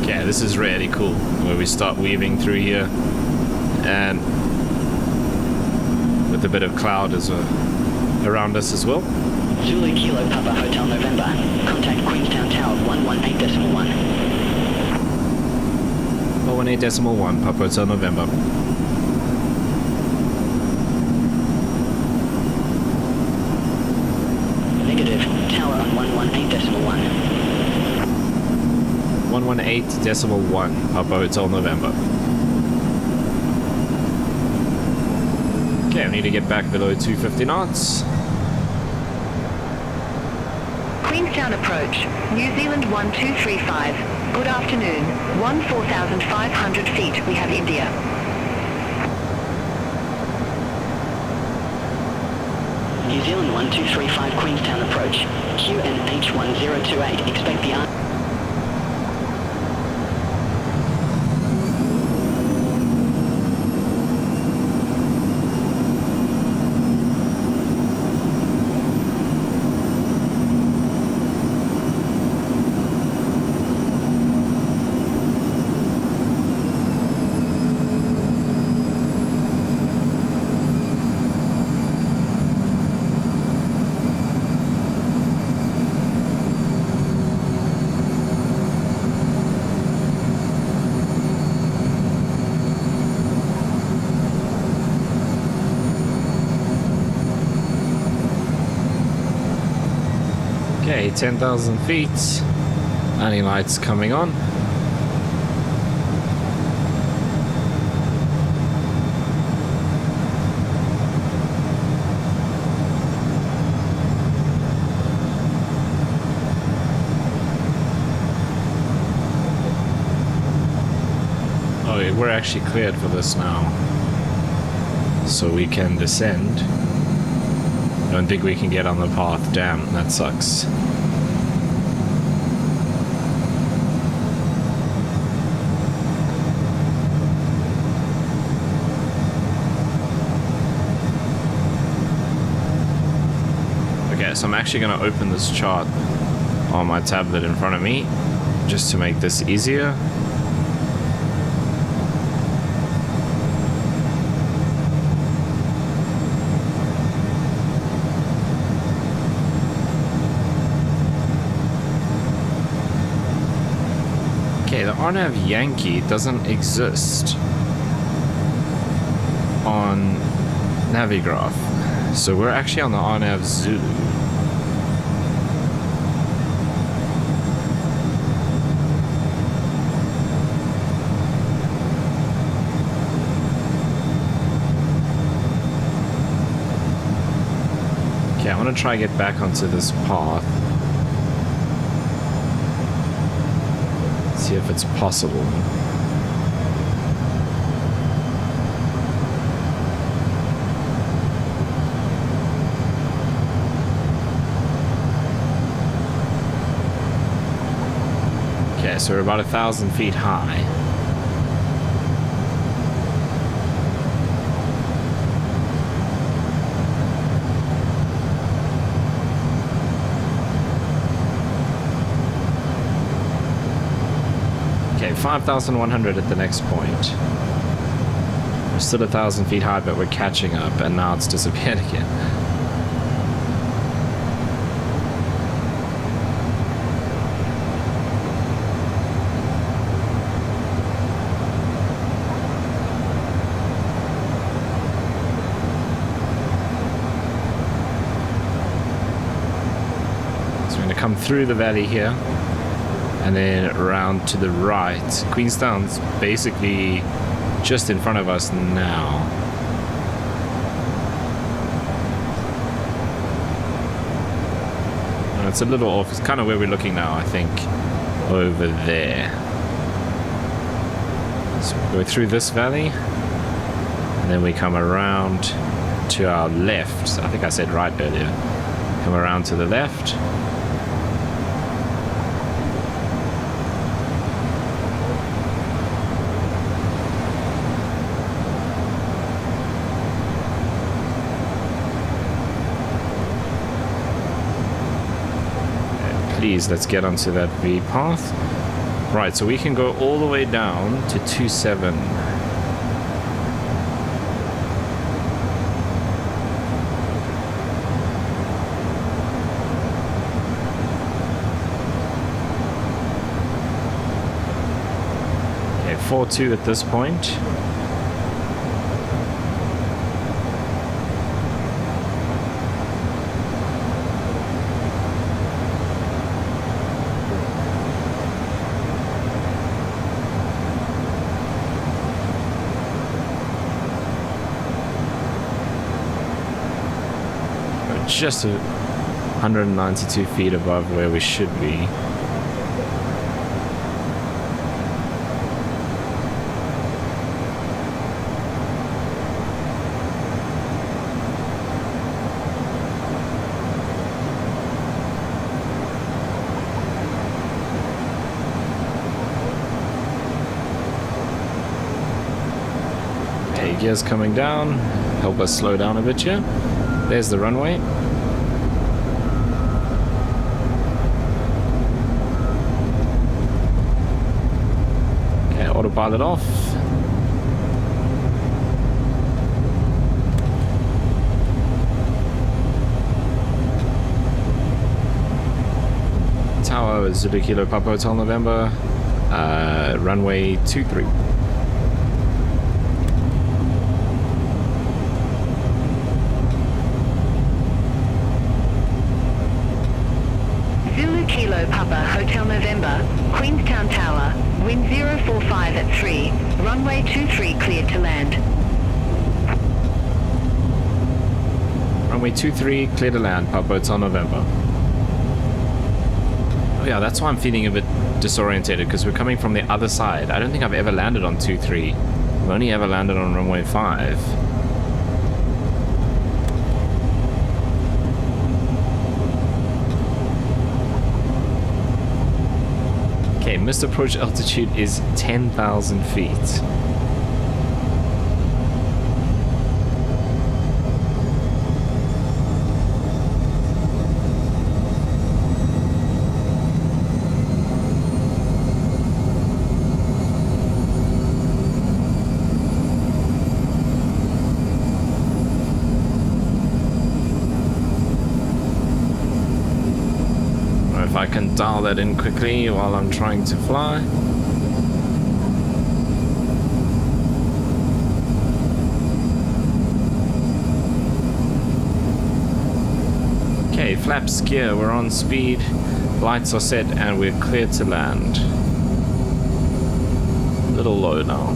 Yeah, this is really cool, where we start weaving through here, and with a bit of cloud around us as well. Zulu Kilo Papa Hotel November. Contact Queenstown Tower 118.1. 118.1, Papa Hotel November. Negative. Tower on 118.1. 118.1, Papa Hotel November. Okay, I need to get back below 250 knots. Queenstown approach, New Zealand 1235. Good afternoon. 14,500 feet, we have India. New Zealand 1235 Queenstown approach. QNH1028. Expect the Okay, 10,000 feet. Any lights coming on? Oh, we're actually cleared for this now. So we can descend. Don't think we can get on the path. Damn, that sucks. Okay, so I'm actually going to open this chart on my tablet in front of me just to make this easier. Okay, the RNAV Yankee doesn't exist on Navigraph, so we're actually on the RNAV Zulu. Okay, I want to try and get back onto this path. See if it's possible. Okay, so we're about 1,000 feet high. Okay, 5,100 at the next point. We're still 1,000 feet high, but we're catching up, and now it's disappeared again. So we're going to come through the valley here. And then around to the right. Queenstown's basically just in front of us now. And it's a little off. It's kind of where we're looking now, I think. Over there. So we go through this valley. And then we come around to our left. I think I said right earlier. Come around to the left. Please, let's get onto that V path. Right, so we can go all the way down to 27. Okay, 4-2 at this point. Just 192 feet above where we should be. Okay, gears coming down. Help us slow down a bit here. There's the runway. Okay, autopilot off. Tower Zulu Kilo Papa Hotel November. Runway 23. Kilo Papa Hotel November, Queenstown Tower, wind 045 at 3, runway 23 cleared to land. Runway 23 clear to land, Papa Hotel November. Oh yeah, that's why I'm feeling a bit disorientated, because we're coming from the other side. I don't think I've ever landed on 23. I've only ever landed on runway 5. Okay, missed approach altitude is 10,000 feet. If I can dial that in quickly while I'm trying to fly. Okay, flaps gear, we're on speed, lights are set, and we're cleared to land. A little low now.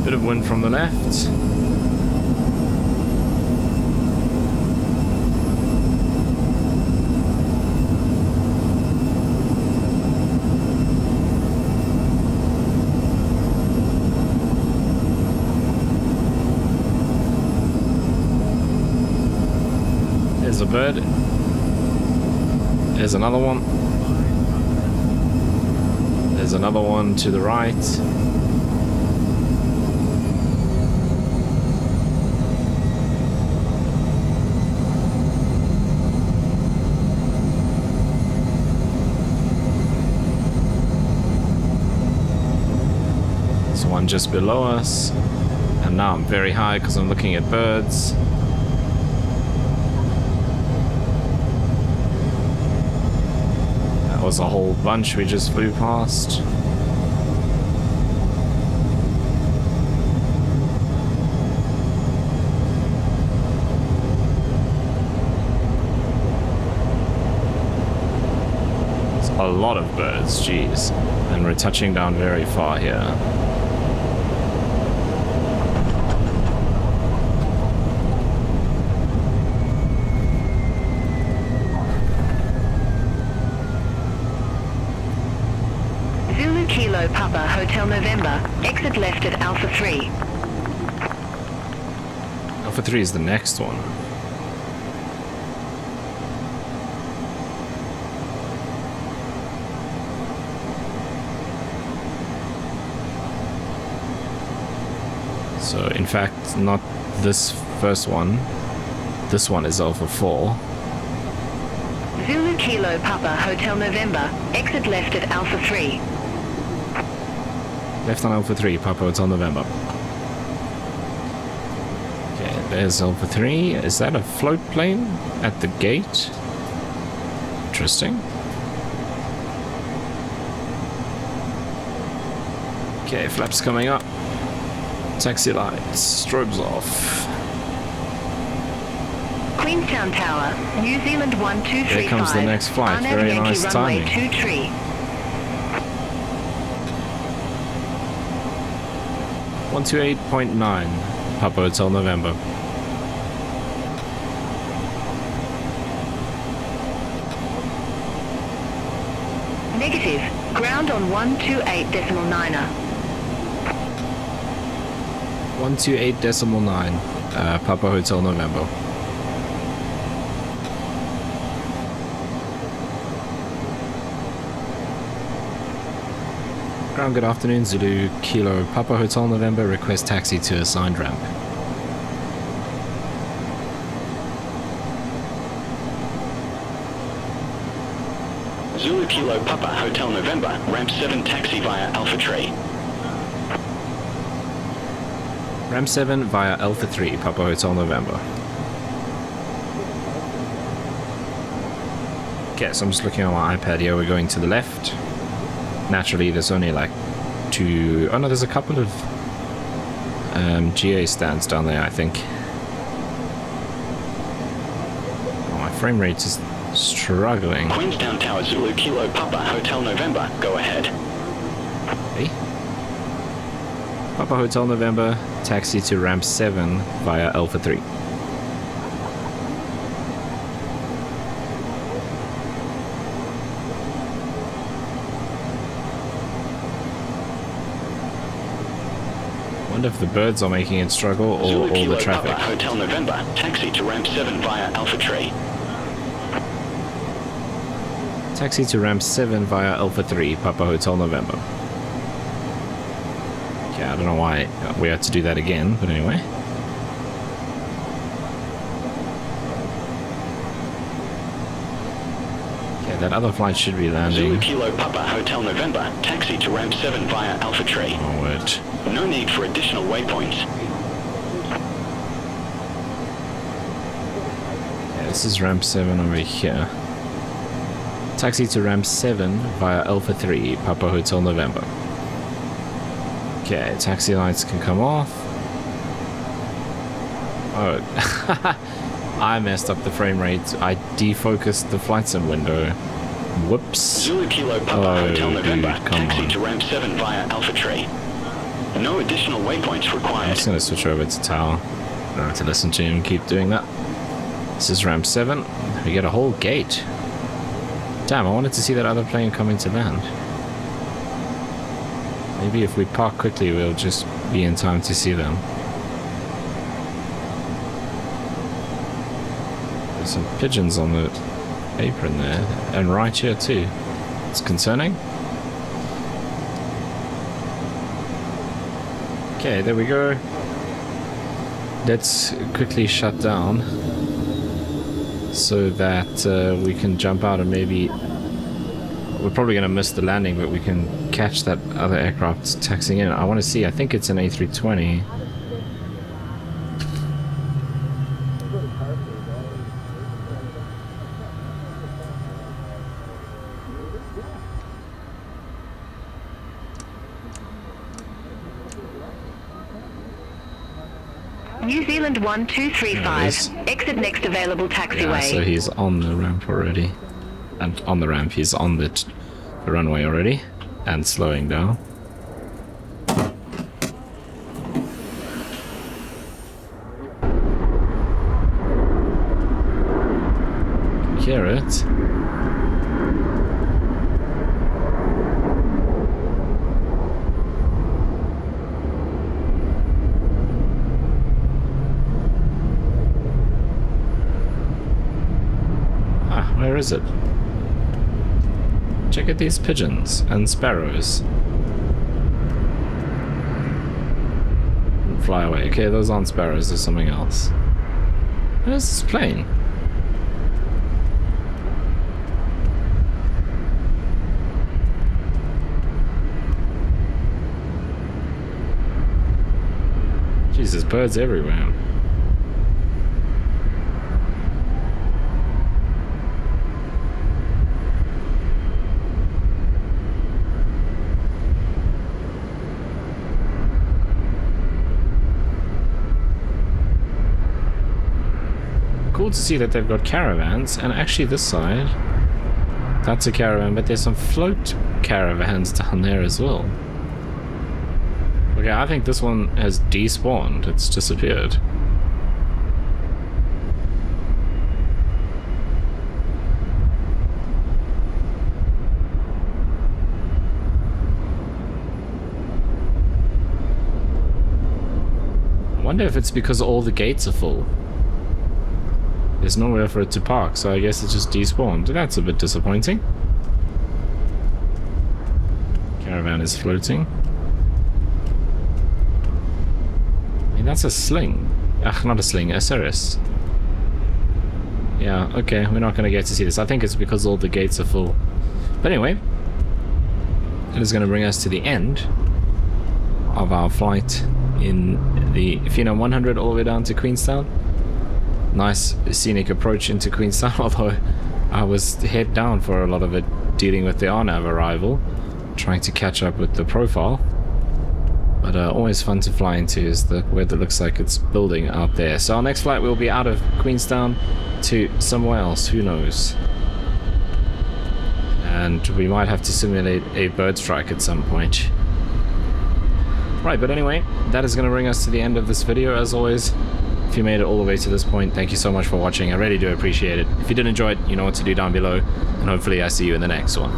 Bit of wind from the left. There's a bird. There's another one. There's another one to the right. One just below us, and now I'm very high because I'm looking at birds. That was a whole bunch we just flew past. It's a lot of birds, jeez, and we're touching down very far here. Kilo Papa Hotel November, exit left at Alpha 3. Alpha 3 is the next one. So in fact, not this first one, this one is Alpha 4. Zulu Kilo Papa Hotel November. Exit left at Alpha 3. Left on Alpha 3, Papa Hotel November. Okay, there's Alpha 3. Is that a float plane at the gate? Interesting. Okay, flaps coming up. Taxi lights, strobes off. Queenstown Tower, New Zealand 1235. Here comes the next flight. Very nice timing. 23. 128.9, Papa Hotel November. Negative. Ground on 128.9er. 128.9, Papa Hotel November. Ground, good afternoon. Zulu Kilo Papa Hotel November. Request taxi to assigned ramp. Zulu Kilo Papa Hotel November, ramp 7 taxi via Alpha Tree. Ramp 7 via Alpha 3, Papa Hotel November. Okay, so I'm just looking on my iPad here. We're going to the left. Naturally, there's only like 2... Oh no, there's a couple of GA stands down there, I think. Oh, my frame rate is struggling. Queenstown Tower Zulu Kilo Papa Hotel November, go ahead. Hey. Papa Hotel November, taxi to ramp 7 via Alpha 3. Wonder if the birds are making it struggle or Zulu all Kilo the traffic. Papa Hotel November, taxi to ramp 7 via Alpha Tree. Taxi to ramp 7 via Alpha 3, Papa Hotel November. Okay, I don't know why we had to do that again, but anyway. Okay, that other flight should be Zulu landing. Kilo Papa Hotel November, taxi to ramp 7 via Alpha Tree. Oh, word. No need for additional waypoints. Yeah, this is ramp 7 over here. Taxi to ramp 7 via Alpha 3, Papa Hotel November. Okay, taxi lights can come off. Oh, I messed up the frame rate. I defocused the flight sim window. Whoops. Zulu Kilo Papa Hotel November, dude, come taxi on. to ramp 7 via Alpha Tree. No additional waypoints I'm required. just going to switch over to tower. I don't have to listen to him keep doing that. This is ramp 7. We get a whole gate. Damn, I wanted to see that other plane coming to land. Maybe if we park quickly, we'll just be in time to see them. There's some pigeons on the apron there, and right here too. It's concerning. Okay, there we go. Let's quickly shut down so that we can jump out and maybe... We're probably going to miss the landing, but we can catch that other aircraft taxiing in. I want to see, I think it's an A320. New Zealand There it 1235. is. Exit next available taxiway. Yeah, so he's on the ramp already. And on the ramp, he's on the runway already. And slowing down. Can hear it. Where is it? Check out these pigeons and sparrows. Fly away. Okay, those aren't sparrows, there's something else. Where's this plane? Jeez, there's birds everywhere. Cool to see that they've got caravans, and actually this side, that's a caravan, but there's some float caravans down there as well. Okay, I think this one has despawned. It's disappeared. I wonder if it's because all the gates are full. There's nowhere for it to park, so I guess it just despawned. That's a bit disappointing. Caravan is floating. I mean, that's a sling. Ugh, not a sling, a Cirrus. Yeah, okay, we're not going to get to see this. I think it's because all the gates are full. But anyway, it is going to bring us to the end of our flight in the Phenom 100 all the way down to Queenstown. Nice scenic approach into Queenstown, although I was head down for a lot of it, dealing with the RNAV arrival, trying to catch up with the profile. But always fun to fly into is the weather looks like it's building out there. So our next flight will be out of Queenstown to somewhere else, who knows. And we might have to simulate a bird strike at some point. Right, but anyway, that is going to bring us to the end of this video. As always, if you made it all the way to this point, thank you so much for watching. I really do appreciate it. If you did enjoy it, you know what to do down below, and hopefully I see you in the next one.